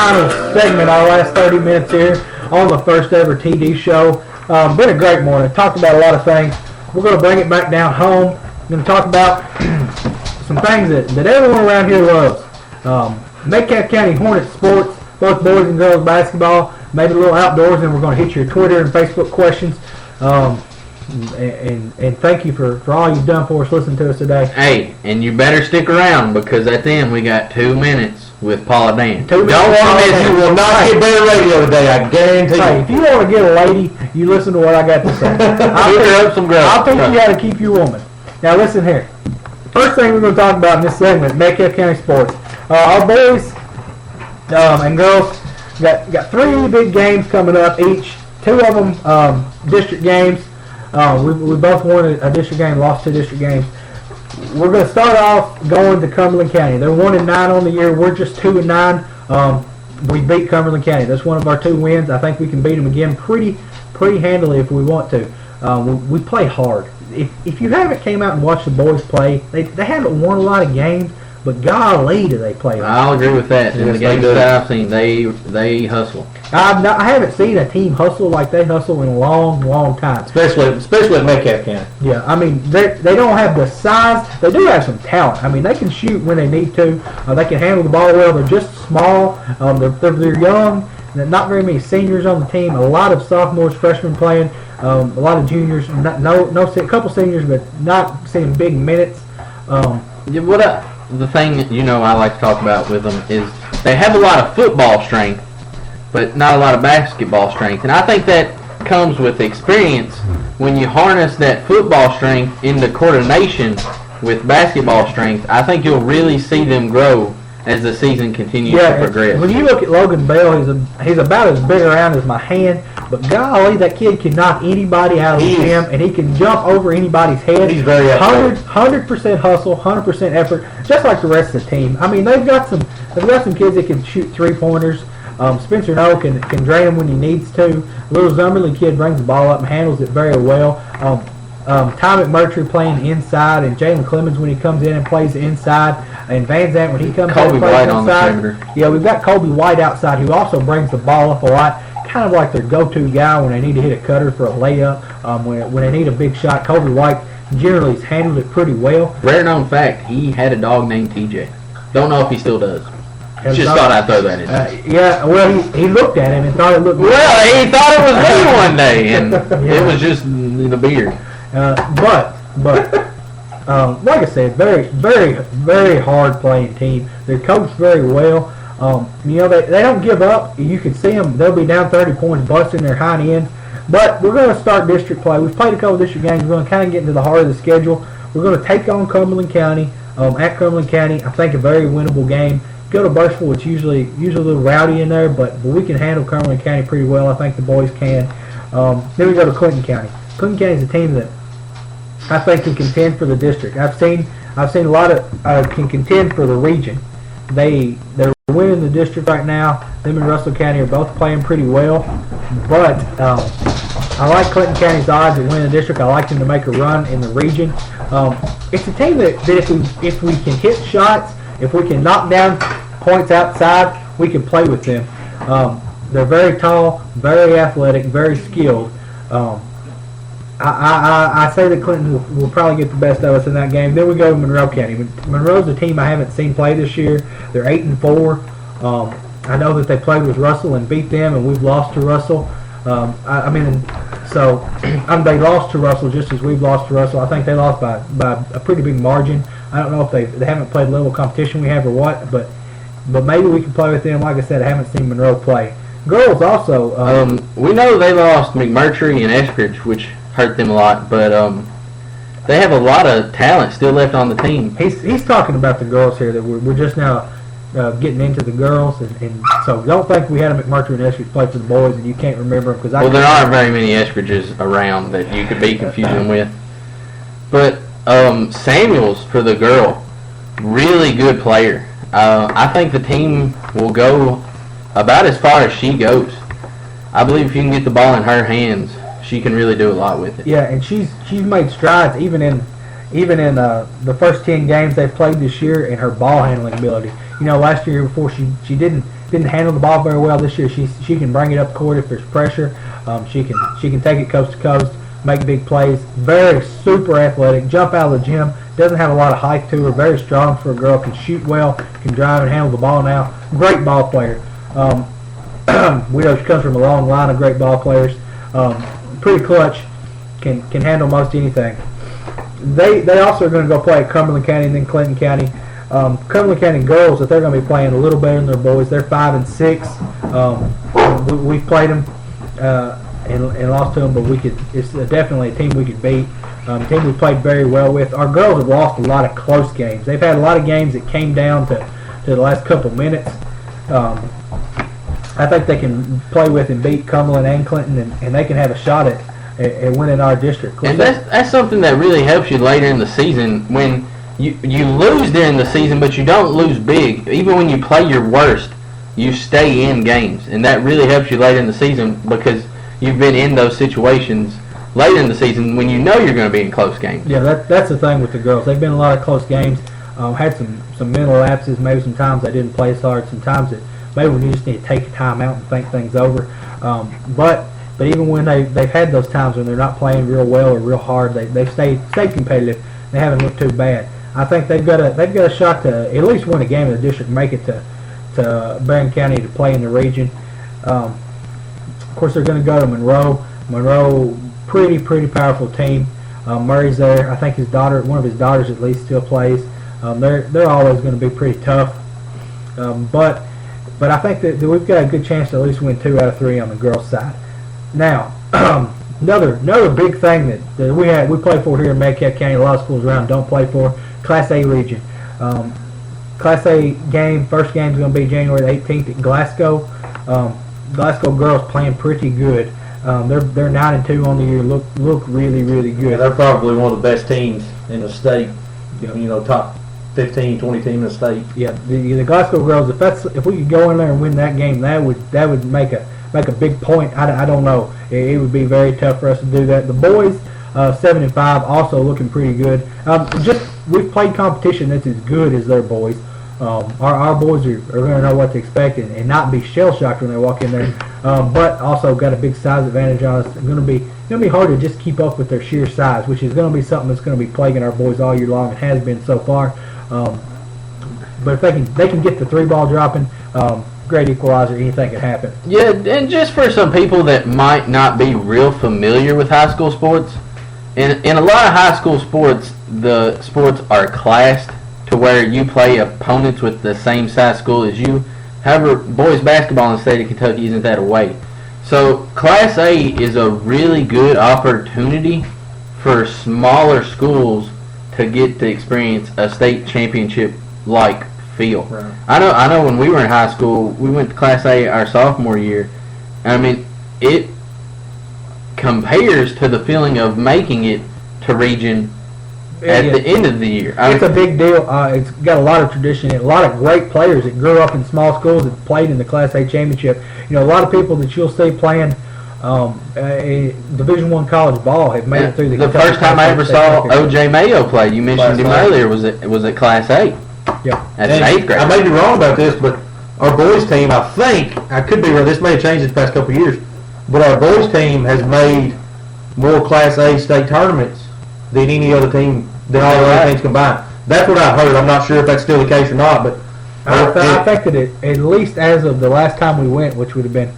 final segment, our last 30 minutes here on the first ever TD show. Been a great morning. Talked about a lot of things. We're going to bring it back down home. We're going to talk about some things that everyone around here loves. Metcalfe County Hornets sports, both boys and girls basketball, maybe a little outdoors, and we're going to hit your Twitter and Facebook questions. And thank you for all you've done for us, listening to us today. Hey, and you better stick around because at the end we got 2 minutes with Paula Dan. Don't want to miss. You will not get better radio today, I guarantee Hey, you. if you want to get a lady, you listen to what I got to say. I'll teach you how to keep your woman. Now listen here. First thing we're going to talk about in this segment, Metcalfe County sports. Our boys and girls got 3 big games coming up each. 2 of them district games. We both won a district game, lost 2 district games. We're going to start off going to Cumberland County. They're 1-9 on the year. We're just 2-9. We beat Cumberland County. That's one of our 2 wins. I think we can beat them again pretty handily if we want to. We play hard. If you haven't came out and watched the boys play, they haven't won a lot of games, but golly, do they play hard. I'll agree with that. In the games that I've seen, they hustle. I haven't seen a team hustle like they hustle in a long time. Especially at Metcalfe County. Yeah, I mean, they don't have the size. They do have some talent. I mean, they can shoot when they need to. They can handle the ball well. They're just small. They're young. Not very many seniors on the team. A lot of sophomores, freshmen playing. A lot of juniors. A couple seniors, but not seeing big minutes. The thing I like to talk about with them is they have a lot of football strength, but not a lot of basketball strength. And I think that comes with experience. When you harness that football strength into coordination with basketball strength, I think you'll really see them grow as the season continues to progress. When you look at Logan Bell, he's about as big around as my hand, but golly, that kid can knock anybody out of the gym, and he can jump over anybody's head. He's very athletic. 100% hustle, 100% effort, just like the rest of the team. I mean, they've got some kids that can shoot 3-pointers. Spencer Noe can drain them when he needs to. Little Zumberly kid brings the ball up and handles it very well. Ty McMurtry playing inside, and Jalen Clemens when he comes in and plays inside, and Van Zant when he comes in and plays White inside. On the perimeter. Yeah, we've got Colby White outside who also brings the ball up a lot, kind of like their go-to guy when they need to hit a cutter for a layup, when they need a big shot. Colby White generally has handled it pretty well. Rare known fact, he had a dog named TJ. Don't know if he still does. Just thought I'd throw that in there. Yeah, well, he looked at him and thought it looked good. Well, he thought it was me one day, and it was just the beard. But like I said, very hard playing team. They're coached very well. They don't give up. You can see them. They'll be down 30 points, busting their hind end. But we're going to start district play. We've played a couple district games. We're going to kind of get into the heart of the schedule. We're going to take on Cumberland County at Cumberland County. I think a very winnable game. Go to Burstville, it's usually a little rowdy in there, but we can handle Cumberland County pretty well. I think the boys can. Then we go to Clinton County. Clinton County is a team that I think can contend for the district. I've seen a lot of can contend for the region. They're winning the district right now. Them and Russell County are both playing pretty well, but I like Clinton County's odds of winning the district. I like them to make a run in the region. It's a team that if we can hit shots, if we can knock down points outside, we can play with them. They're very tall, very athletic, very skilled. I say that Clinton will probably get the best of us in that game. Then we go to Monroe County. Monroe's a team I haven't seen play this year. They're 8-4. I know that they played with Russell and beat them, and we've lost to Russell. They lost to Russell just as we've lost to Russell. I think they lost by a pretty big margin. I don't know if they haven't played level competition we have or what, but maybe we can play with them. Like I said, I haven't seen Monroe play. Girls also. We know they lost McMurtry and Eskridge, which hurt them a lot, but they have a lot of talent still left on the team. He's talking about the girls here, that we're just now getting into the girls, and so don't think we had a McMurtry and Eskridge play for the boys and you can't remember them. Well, there aren't very many Eskridges around that you could be confusing with. But Samuels for the girl, really good player. I think the team will go about as far as she goes. I believe if you can get the ball in her hands, she can really do a lot with it. Yeah, and she's made strides even in the first 10 games they've played this year in her ball handling ability. Last year before she didn't didn't handle the ball very well this year. She can bring it up court if there's pressure. She can take it coast to coast, make big plays. Very super athletic. Jump out of the gym. Doesn't have a lot of height to her. Very strong for a girl. Can shoot well. Can drive and handle the ball now. Great ball player. We know she comes from a long line of great ball players. Pretty clutch. Can handle most anything. They also are going to go play at Cumberland County and then Clinton County. Cumberland County girls, that they're going to be playing a little better than their boys. They're 5 and 6. We've played them and lost to them, but it's definitely a team we could beat. Team we played very well with. Our girls have lost a lot of close games. They've had a lot of games that came down to the last couple minutes. I think they can play with and beat Cumberland and Clinton, and they can have a shot at winning our district. And that's something that really helps you later in the season when you lose during the season, but you don't lose big. Even when you play your worst, you stay in games, and that really helps you later in the season because you've been in those situations later in the season when you know you're going to be in close games. Yeah, that's the thing with the girls. They've been in a lot of close games. Had some mental lapses. Maybe sometimes they didn't play as hard. Sometimes maybe when you just need to take a time out and think things over. But even when they've had those times when they're not playing real well or real hard, they've stayed competitive. They haven't looked too bad. I think they've got a shot to at least win a game in the district, make it to Barron County to play in the region. Of course, they're going to go to Monroe. Monroe, pretty powerful team. Murray's there. I think one of his daughters at least still plays. They're always going to be pretty tough. But I think that we've got a good chance to at least win 2 out of 3 on the girls' side. Now, another big thing that we play for here in Metcalfe County, a lot of schools around don't play for, Class A region. Class A game, first game is going to be January the 18th at Glasgow. Glasgow girls playing pretty good. They're 9-2 on the year. Look really good. Yeah, they're probably one of the best teams in the state. Top 15, 20 team in the state. Yeah, the Glasgow girls. If we could go in there and win that game, that would make a big point. I don't know. It would be very tough for us to do that. The boys, 7-5, also looking pretty good. We've played competition that's as good as their boys. Our boys are going to know what to expect and not be shell shocked when they walk in there. But also got a big size advantage on us. It's going to be hard to just keep up with their sheer size, which is going to be something that's going to be plaguing our boys all year long. It has been so far. But if they can get the 3-ball dropping, great equalizer, anything can happen. Yeah, and just for some people that might not be real familiar with high school sports, in a lot of high school sports, the sports are classed to where you play opponents with the same size school as you. However, boys basketball in the state of Kentucky isn't that way. So Class A is a really good opportunity for smaller schools to get to experience a state championship-like feel. Right. I know when we were in high school, we went to Class A our sophomore year. I mean, it compares to the feeling of making it to region at the end of the year. It's a big deal. It's got a lot of tradition and a lot of great players that grew up in small schools that played in the Class A championship. A lot of people that you'll see playing a Division I college ball have made it through the Kentucky first time I ever saw O.J. Mayo play, you mentioned him earlier, was at Class A. Yeah. As an 8th grader. I may be wrong about this, but our boys team, I think, I could be wrong, this may have changed in the past couple of years, but our boys team has made more Class A state tournaments than any other team, than all the other teams combined. That's what I heard. I'm not sure if that's still the case or not, but I think that at least as of the last time we went, which would have been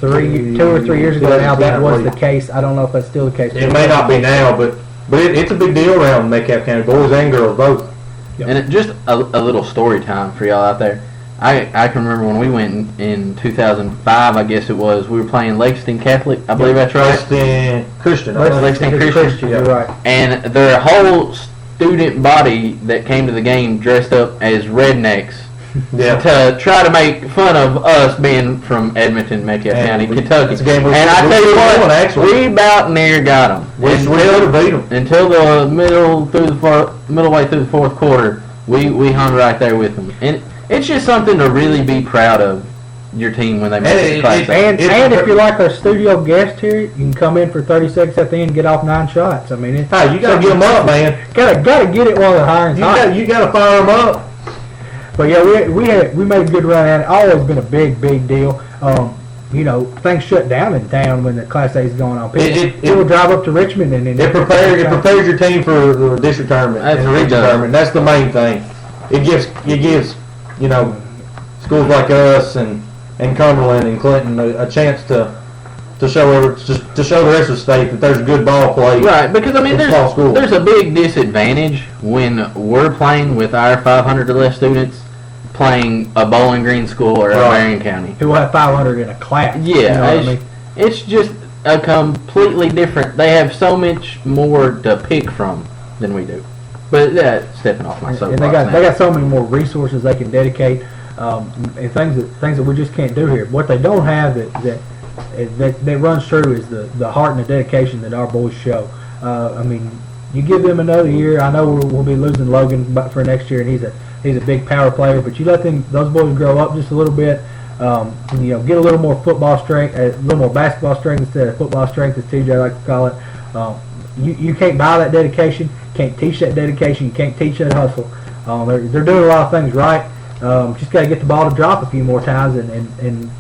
2 or 3 years ago now, that was the case. I don't know if that's still the case. It may not be now, but it's a big deal around Metcalfe County, boys and girls both. Yep. And just a little story time for y'all out there. I can remember when we went in 2005, I guess it was, we were playing Lexington Catholic, I believe that's right. Lexington Christian. Lexington Christian. You're right. And their whole student body that came to the game dressed up as rednecks to try to make fun of us being from Edmonton, Metcalfe County, Kentucky. And I tell you what, we about near got them. We beat them. Until the middle way through the fourth quarter, we hung right there with them. And it's just something to really be proud of your team when they make it to Class A. And if you're like our studio guest here, you can come in for 30 seconds at the end and get off 9 shots. I mean, you got to get them up, man. Gotta get it while the hiring's hot. You got to fire them up. But yeah, we made a good run at it. Always been a big deal. Things shut down in town when the Class A is going on. People drive up to Richmond and it prepares your team for the district tournament and the region tournament. That's the main thing. It gives schools like us and Cumberland and Clinton a chance to show the rest of the state that there's good ball play. Right, because there's a big disadvantage when we're playing with our 500 or less students playing a Bowling Green school or a Marion County. Who will have 500 in a class. Yeah, it's just a completely different. They have so much more to pick from than we do. But that's stepping off my soapbox. And they got so many more resources they can dedicate, and things that we just can't do here. What they don't have that runs true is the heart and the dedication that our boys show. You give them another year. I know we'll be losing Logan for next year, and he's a big power player. But you let those boys grow up just a little bit. Get a little more football strength, a little more basketball strength instead of football strength, as TJ likes to call it. You can't buy that dedication. Can't teach that dedication. You can't teach that hustle. They're doing a lot of things right. Just got to get the ball to drop a few more times and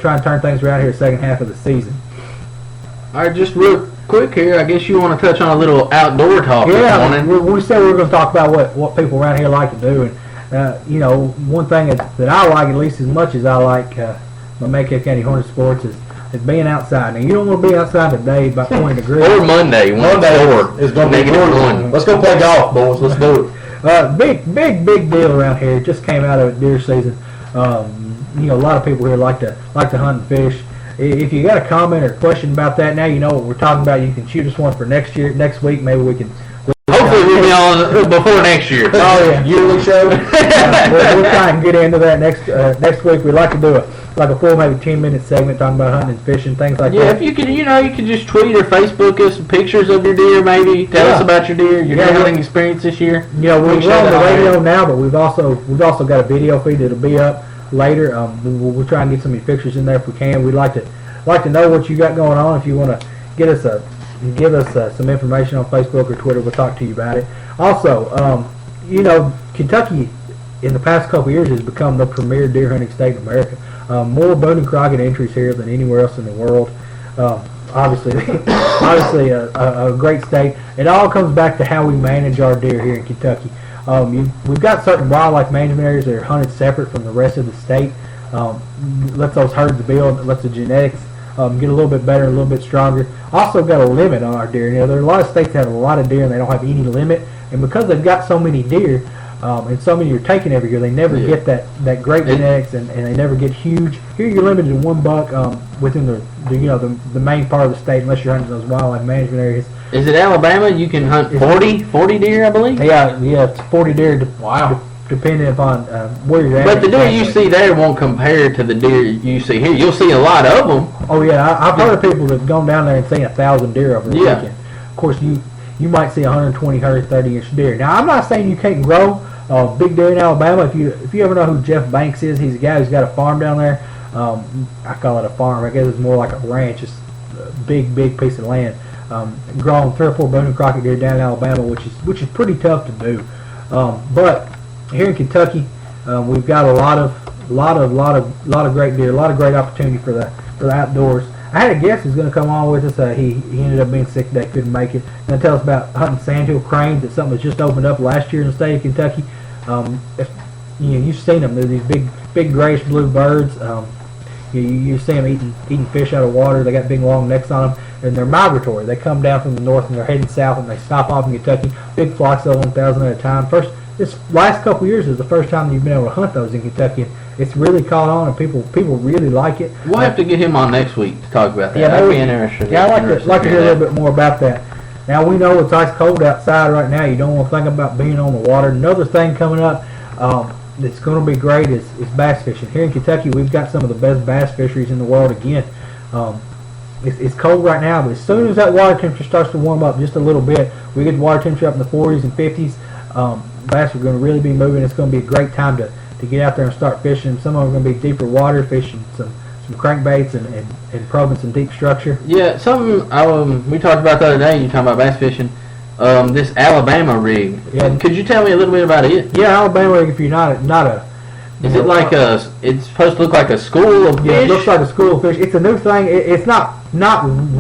try and turn things around here the second half of the season. All right, just real quick here, I guess you want to touch on a little outdoor talk this morning. We said we were going to talk about what people around here like to do. And, one thing that I like, at least as much as I like my Maycomb County Hornet sports, is being outside. Now, you don't want to be outside today about 20 degrees. Or Monday is going to be -1. Let's go play golf, boys. Let's do it. Big deal around here. It just came out of deer season. A lot of people here like to hunt and fish. If you got a comment or question about that, now you know what we're talking about. You can shoot us one for next week. Maybe we can. Hopefully we'll be on before next year. Oh yeah, yearly show. We'll try and get into that next week. We'd like to do a full, maybe 10-minute segment talking about hunting and fishing, things like that. Yeah, if you could, you can just tweet or Facebook us pictures of your deer, maybe tell us about your deer, your hunting experience this year. We're on the radio now, but we've also got a video feed that'll be up later. We'll try and get some of your pictures in there if we can. We'd like to know what you got going on. If you want to give us some information on Facebook or Twitter, we'll talk to you about it. Also, Kentucky in the past couple of years has become the premier deer hunting state in America. More Boone and Crockett entries here than anywhere else in the world. Obviously a great state. It all comes back to how we manage our deer here in Kentucky. We've got certain wildlife management areas that are hunted separate from the rest of the state. Lets those herds build, lets the genetics get a little bit better, a little bit stronger. Also got a limit on our deer. There are a lot of states that have a lot of deer and they don't have any limit. And because they've got so many deer, and so many are taken every year, they never get that great genetics and they never get huge. Here you're limited to one buck within the main part of the state unless you're hunting those wildlife management areas. Is it Alabama? You can hunt 40 deer, I believe? Yeah, it's 40 deer. Wow. Depending upon where you're at. But the deer you see there won't compare to the deer you see here. You'll see a lot of them. Oh yeah, I've heard of people that've gone down there and seen 1,000 deer over the weekend. Of course, you might see 120, 130-inch deer. Now, I'm not saying you can't grow big deer in Alabama. If you ever know who Jeff Banks is, he's a guy who's got a farm down there. I call it a farm. I guess it's more like a ranch. It's a big piece of land. Growing 3 or 4 Boone and Crockett deer down in Alabama, which is pretty tough to do. But here in Kentucky, we've got a lot of great deer, a lot of great opportunity for the outdoors. I had a guest who's going to come on with us. He ended up being sick today, couldn't make it. Going to tell us about hunting sandhill cranes. It's something that's just opened up last year in the state of Kentucky. You've seen them. They're these big grayish blue birds. You see them eating fish out of water. They got big long necks on them, and they're migratory. They come down from the north and they're heading south, and they stop off in Kentucky. Big flocks of 1,000 at a time. This last couple of years is the first time you've been able to hunt those in Kentucky. It's really caught on, and people really like it. We'll have to get him on next week to talk about that. Yeah, that'd be interesting. Yeah, I'd like to hear a little bit more about that. Now, we know it's ice cold outside right now. You don't want to think about being on the water. Another thing coming up that's going to be great is bass fishing. Here in Kentucky, we've got some of the best bass fisheries in the world again. It's cold right now, but as soon as that water temperature starts to warm up just a little bit, we get the water temperature up in the 40s and 50s, bass are going to really be moving. It's going to be a great time to get out there and start fishing. Some of them are going to be deeper water fishing, some crankbaits and probing some deep structure. Yeah, something we talked about the other day. You talking about bass fishing? This Alabama rig. Yeah. Could you tell me a little bit about it? Yeah, Alabama rig. If you're not Is it like it's supposed to look like a school of fish? Yeah, it looks like a school of fish. It's a new thing. It's not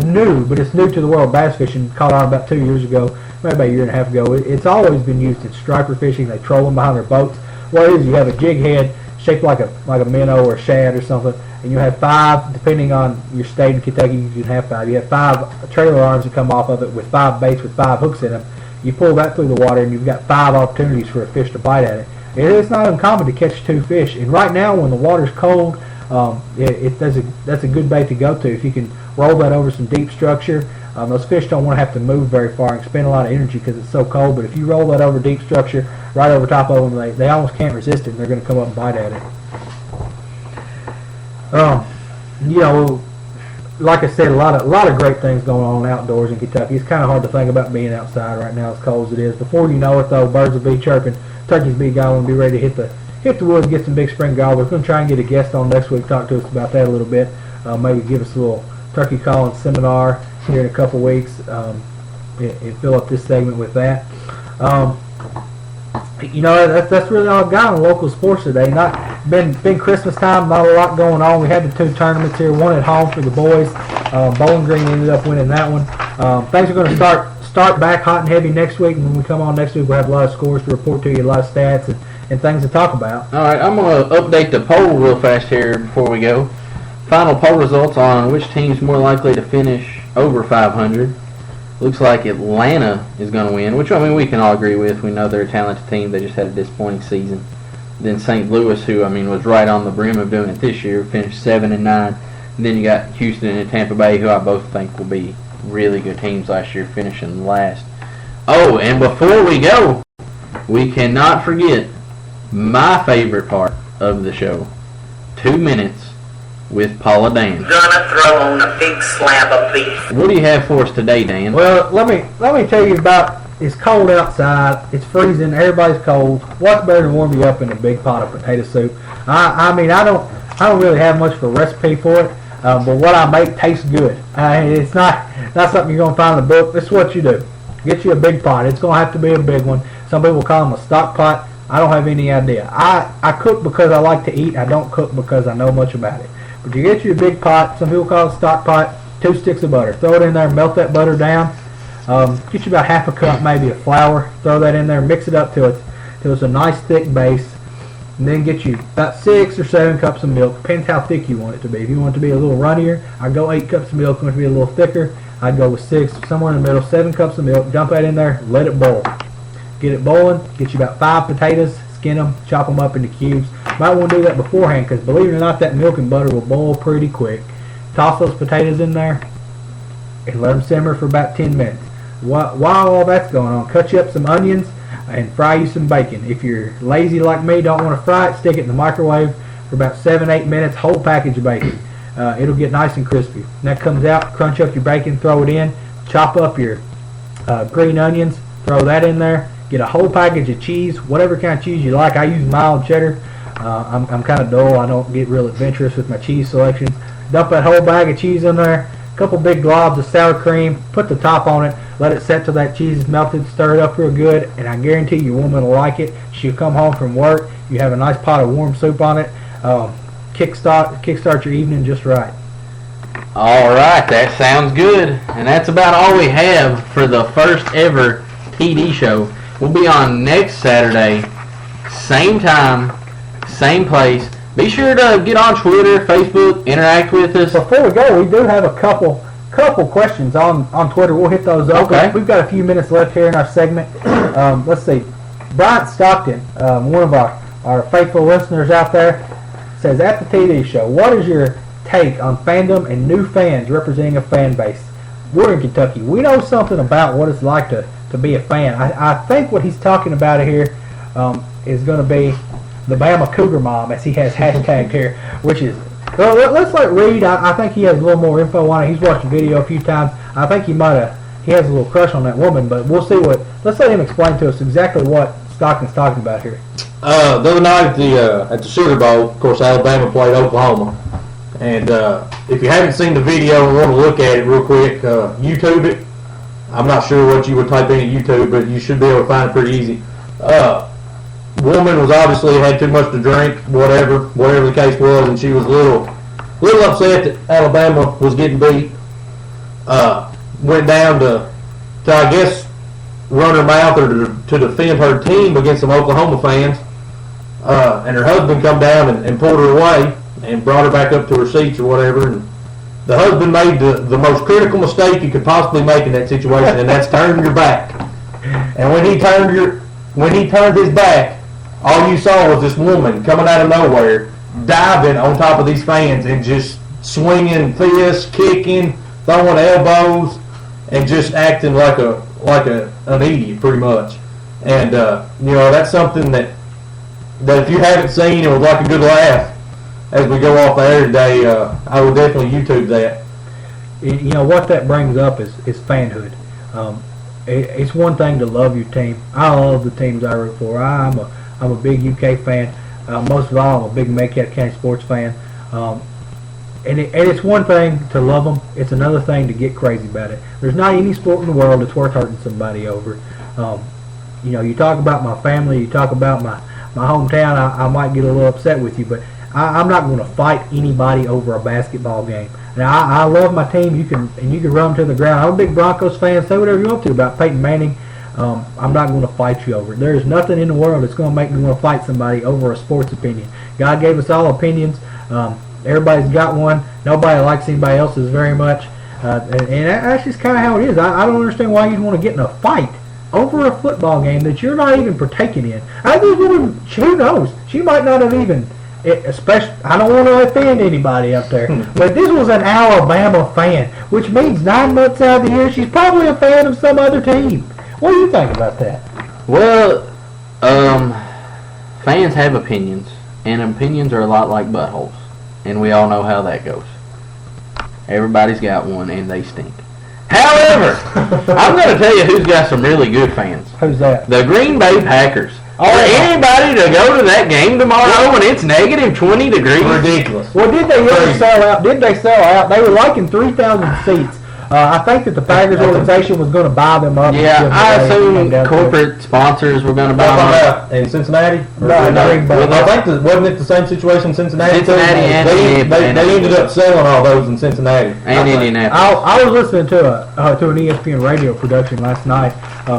new, but it's new to the world of bass fishing. Caught on about 2 years ago, maybe about a year and a half ago. It's always been used in striper fishing. They troll them behind their boats. What it is, you have a jig head shaped like a minnow or a shad or something, and you have 5, depending on your state in Kentucky, you can have 5. You have 5 trailer arms that come off of it with 5 baits with 5 hooks in them. You pull that through the water, and you've got 5 opportunities for a fish to bite at it. It's not uncommon to catch 2 fish, and right now when the water's cold, that's a good bait to go to. If you can roll that over some deep structure, those fish don't want to have to move very far and spend a lot of energy because it's so cold. But if you roll that over deep structure, right over top of them, they almost can't resist it, and they're going to come up and bite at it. Like I said, a lot of great things going on outdoors in Kentucky. It's kind of hard to think about being outside right now as cold as it is. Before you know it, though, birds will be chirping, turkeys will be gobbling, be ready to hit the woods, get some big spring gobblers. We're going to try and get a guest on next week, talk to us about that a little bit. Maybe give us a little turkey calling seminar here in a couple weeks, and fill up this segment with that. That's really all I've got on local sports today. Not been Christmas time, not a lot going on. We had the 2 tournaments here, one at home for the boys. Bowling Green ended up winning that one. Things are going to start back hot and heavy next week. And when we come on next week, we'll have a lot of scores to report to you, a lot of stats and things to talk about. All right, I'm going to update the poll real fast here before we go. Final poll results on which team's more likely to finish over 500. Looks like Atlanta is going to win, which, I mean, we can all agree with. We know they're a talented team. They just had a disappointing season. Then St. Louis, who, I mean, was right on the brim of doing it this year, finished 7-9. And then you got Houston and Tampa Bay, who I both think will be really good teams last year, finishing last. Oh, and before we go, we cannot forget my favorite part of the show, 2 minutes with Paula Dan. Gonna throw on a big slab of beef. What do you have for us today, Dan? Well, let me tell you about. It's cold outside. It's freezing. Everybody's cold. What's better than warm you up in a big pot of potato soup? I mean, I don't really have much of a recipe for it, but what I make tastes good. It's not something you're gonna find in a book. This is what you do. Get you a big pot. It's gonna have to be a big one. Some people call them a stock pot. I don't have any idea. I cook because I like to eat. I don't cook because I know much about it. But you get you a big pot, some people call it a stock pot, 2 sticks of butter. Throw it in there, melt that butter down. Get you about half a cup maybe of flour. Throw that in there, mix it up till it's a nice thick base. And then get you about 6 or 7 cups of milk. Depends how thick you want it to be. If you want it to be a little runnier, I'd go 8 cups of milk. If you want it to be a little thicker, I'd go with 6, somewhere in the middle, 7 cups of milk. Dump that in there, let it boil. Get it boiling, get you about 5 potatoes, skin them, chop them up into cubes. Might want to do that beforehand because, believe it or not, that milk and butter will boil pretty quick. Toss those potatoes in there and let them simmer for about 10 minutes. While all that's going on, cut you up some onions and fry you some bacon. If you're lazy like me, don't want to fry it, stick it in the microwave for about 7-8 minutes, whole package of bacon. It'll get nice and crispy. When that comes out, crunch up your bacon, throw it in, chop up your green onions, throw that in there, get a whole package of cheese, whatever kind of cheese you like. I use mild cheddar. I'm kind of dull. I don't get real adventurous with my cheese selections. Dump that whole bag of cheese in there, a couple big globs of sour cream, put the top on it, let it set till that cheese is melted, stir it up real good, and I guarantee your woman will like it. She'll come home from work, you have a nice pot of warm soup on it, kickstart your evening just right. All right, that sounds good. And that's about all we have for the first ever TD show. We'll be on next Saturday, same time, same place. Be sure to get on Twitter, Facebook, interact with us. Before we go, we do have a couple questions on Twitter. We'll hit those up. Okay. We've got a few minutes left here in our segment. Let's see. Bryant Stockton, one of our faithful listeners out there, says, at the TD show, what is your take on fandom and new fans representing a fan base? We're in Kentucky. We know something about what it's like to be a fan. I think what he's talking about here is going to be the Bama Cougar Mom, as he has hashtagged here, which is, well, let's let Reed, I think he has a little more info on it. He's watched the video a few times. I think he has a little crush on that woman, but we'll see let's let him explain to us exactly what Stockton's talking about here. The other night at the Sugar Bowl, of course, Alabama played Oklahoma. And if you haven't seen the video and want to look at it real quick, YouTube it. I'm not sure what you would type in at YouTube, but you should be able to find it pretty easy. woman was obviously had too much to drink, whatever the case was, and she was a little upset that Alabama was getting beat. Went down to I guess run her mouth or to defend her team against some Oklahoma fans. And her husband come down and pulled her away and brought her back up to her seats or whatever. And the husband made the most critical mistake you could possibly make in that situation, and that's turning your back. And when he turned his back, all you saw was this woman coming out of nowhere, diving on top of these fans and just swinging fists, kicking, throwing elbows, and just acting like an idiot pretty much. And that's something that if you haven't seen, it was like a good laugh as we go off the air today. I would definitely YouTube that. What that brings up is fanhood. It's one thing to love your team. I love the teams I root for. I'm a big UK fan. Most of all, I'm a big Metcalfe County sports fan. And it's one thing to love them. It's another thing to get crazy about it. There's not any sport in the world that's worth hurting somebody over. You talk about my family, you talk about my hometown, I might get a little upset with you, but I'm not going to fight anybody over a basketball game. Now, I love my team. You can run them to the ground. I'm a big Broncos fan. Say whatever you want to about Peyton Manning. I'm not going to fight you over it. There's nothing in the world that's going to make me want to fight somebody over a sports opinion. God gave us all opinions. Everybody's got one. Nobody likes anybody else's very much. And that's just kind of how it is. I don't understand why you'd want to get in a fight over a football game that you're not even partaking in. Who knows? She might not have even, especially, I don't want to offend anybody up there, but this was an Alabama fan, which means 9 months out of the year, she's probably a fan of some other team. What do you think about that? Well, fans have opinions, and opinions are a lot like buttholes, and we all know how that goes. Everybody's got one, and they stink. However, I'm going to tell you who's got some really good fans. Who's that? The Green Bay Packers. For anybody to go to that game tomorrow when it's negative 20 degrees? Ridiculous. Well, did they really sell out? Did they sell out? They were liking 3,000 seats. I think that the Packers organization was going to buy them up. Yeah, I assume corporate sponsors were going to buy them up. In Cincinnati? No, I think wasn't it the same situation in Cincinnati? They ended up selling all those in Cincinnati. And Indianapolis. I was listening to an ESPN radio production last night,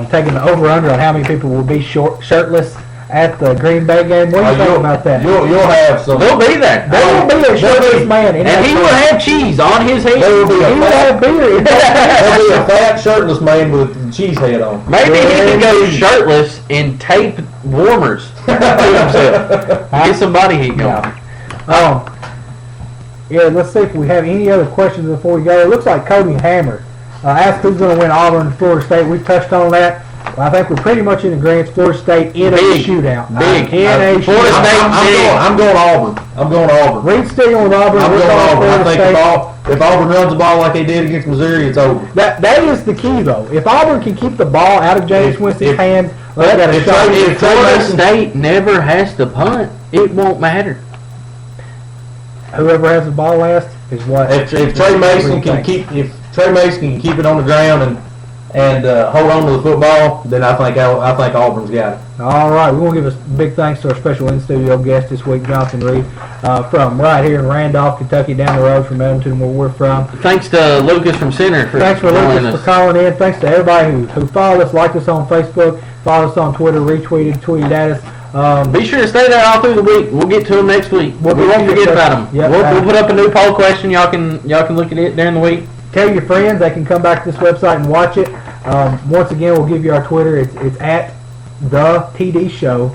taking the over-under on how many people will be shirtless at the Green Bay game. What do you think about that? You'll have some. They'll be there. There will be a shirtless man. And he will have cheese on his head. There will be He will have beer. There'll be a fat shirtless man with a cheese head on. Maybe he can go shirtless and tape warmers to himself. Get some body heat going. Let's see if we have any other questions before we go. It looks like Cody Hammer asked who's going to win Auburn and Florida State. We touched on that. I think we're pretty much in agreement. Florida State in a shootout. Big. In a Florida shootout. State I'm going Auburn. I'm going Auburn. Reed's still on Auburn. I'm going Auburn. I think State. if Auburn runs the ball like they did against Missouri, it's over. That is the key, though. If Auburn can keep the ball out of James Winston's hands, they got a shot. If Florida State never has to punt, it won't matter. Whoever has the ball last is what. If Trey Mason can keep it on the ground and hold on to the football, then I think Auburn's got it. All right, we want to give a big thanks to our special in-studio guest this week, Jonathan Reed, from right here in Randolph, Kentucky, down the road from Edmonton, where we're from. Thanks to Lucas from Center for Thanks for Lucas for calling in. Thanks to everybody who followed us, liked us on Facebook, followed us on Twitter, tweeted at us. Be sure to stay there all through the week. We'll get to them next week. We won't forget about them. Yep. We'll put up a new poll question. Y'all can look at it during the week. Tell your friends they can come back to this website and watch it. Once again, we'll give you our Twitter. It's at the TD Show,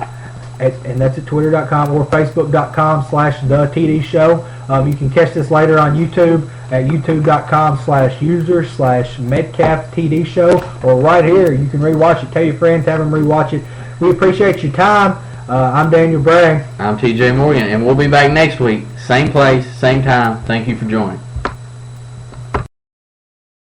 and that's at twitter.com or facebook.com/the TD Show. You can catch this later on YouTube at youtube.com/user/Metcalf TD Show, or right here you can rewatch it. Tell your friends, have them rewatch it. We appreciate your time. I'm Daniel Bragg. I'm TJ Morgan, and we'll be back next week. Same place, same time. Thank you for joining.